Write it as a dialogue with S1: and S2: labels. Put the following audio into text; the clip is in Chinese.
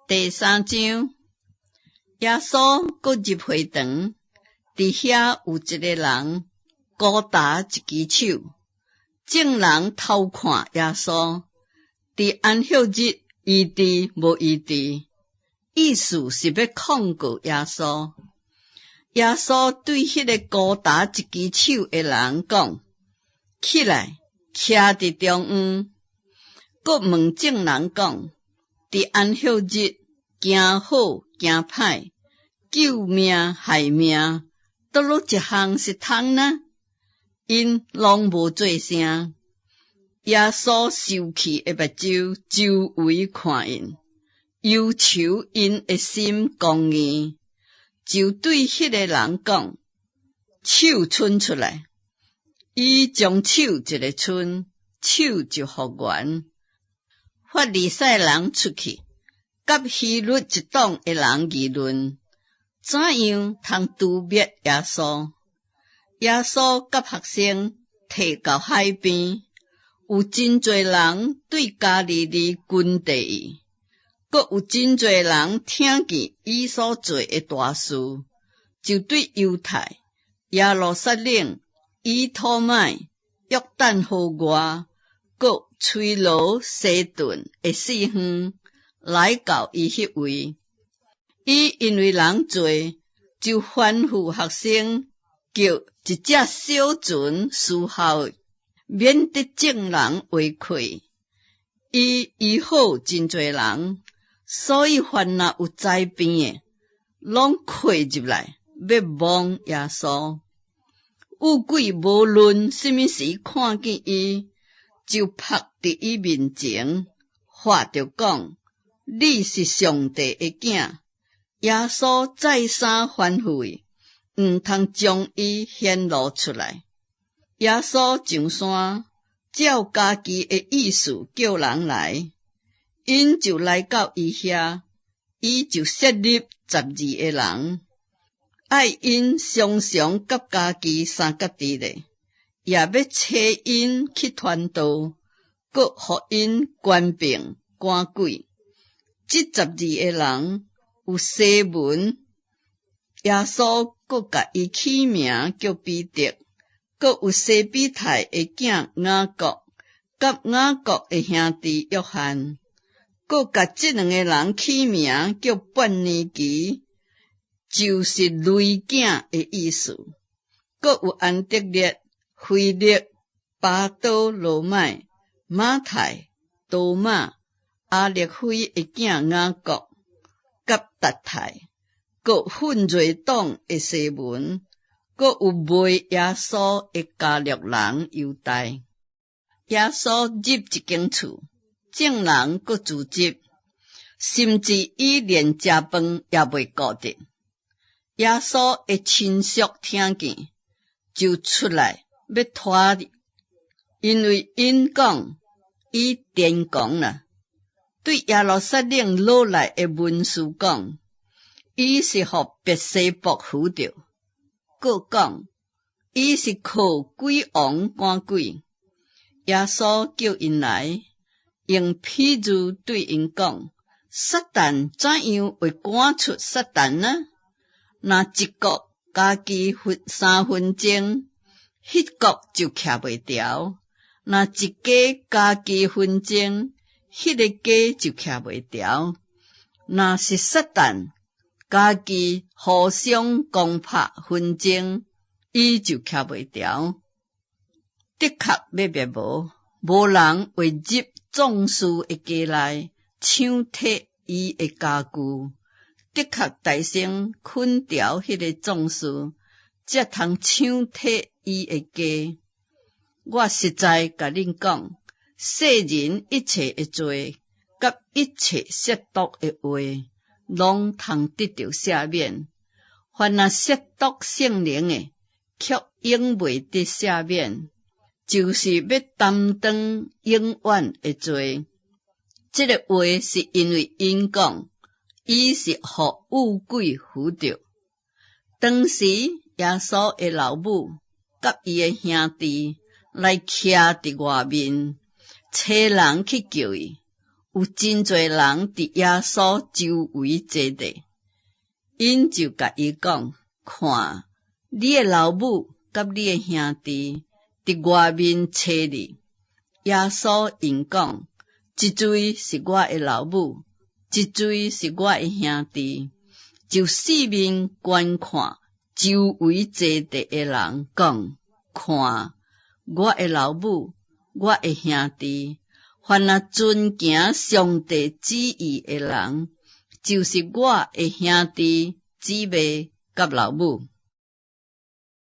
S1: 第3章，耶稣搁入会堂，伫遐有一个人高搭一支手，众人偷看耶稣，伫安息日医治无医治，意思是要控告耶稣。耶稣对迄个高搭一支手的人讲：起来，徛伫中央。搁问众人讲：伫安息日行好行歹，救命害命，倒落一项是通呢？因拢无做声。耶稣受气的目睭周围看因，忧愁因的心公义，就对迄个人讲：手伸出来。伊将手一个伸，手就复原。法利赛人出去，甲希律一党的人议论，怎样通誅灭耶稣？耶稣甲学生摕到海边，有真侪人对加利利跟地伊，阁有真侪人听见伊所做的大事，就对犹太、耶路撒冷、以土麦、约旦河外，阁吹罗西顿的4方来到伊迄位。伊因为人多，就吩咐学生叫一只小船伺候，免得众人围溃。伊医好真侪人，所以凡若有灾病的，拢溃入来，要摸耶稣。有鬼无论什么时看见伊，就趴伫伊面前，话着讲：你是上帝的囝。耶稣再三吩咐伊，毋通将伊显露出来。耶稣上山，照家己的意思叫人来，因就来到伊遐，伊就设立12个人，爱因常常甲家己相隔伫咧，也要找因去传道，搁互因官兵赶鬼。这12个人有西门，耶稣搁甲伊起名叫彼得，搁有西比泰的囝雅各，甲雅各的兄弟约翰，搁甲这2个人起名叫半尼基，就是雷囝的意思。搁有安德烈、腓力、巴多罗买、马太、多马、阿列菲的囝雅各，甲达太，搁奋锐党的西门，搁有卖耶稣的加略人犹大。耶稣入一间厝，众人搁聚集，甚至伊连食饭也袂顾得。耶稣的亲属听见，就出来要拖你，因为因讲伊癫狂啦。对耶路撒冷落来的文士讲，伊是互别西卜扶着，搁讲伊是靠鬼王赶鬼。耶稣叫因来，用譬喻对因讲：撒旦怎样会赶出撒旦呢？若一国家己3分钟，迄国就徛袂牢；若一家家己分钟，迄个家就徛袂牢。若是撒旦家己互相攻拍纷争，伊就徛袂牢。的确要灭无人会入壮士的家内，抢摕伊的家具。的确大声捆掉迄个壮士，才通抢摕伊的家。我实在甲恁讲，世人一切的罪，甲一切亵渎的话，拢通得到赦免；凡若亵渎圣灵的，却永袂得赦免，就是要担当永远的罪。这个话是因为因讲，伊是互污鬼附着。当时耶稣的老母甲伊的兄弟来徛伫外面，找人去叫伊。有真侪人伫耶稣周围坐地，因就甲伊讲：看，你的老母甲你的兄弟伫外面找你。耶稣因讲：即位是我的老母，即位是我的兄弟。就四面观看，周围坐地的人讲：看，我的老母，我的兄弟。凡那遵行上帝旨意的人，就是我的兄弟、姊妹甲老母。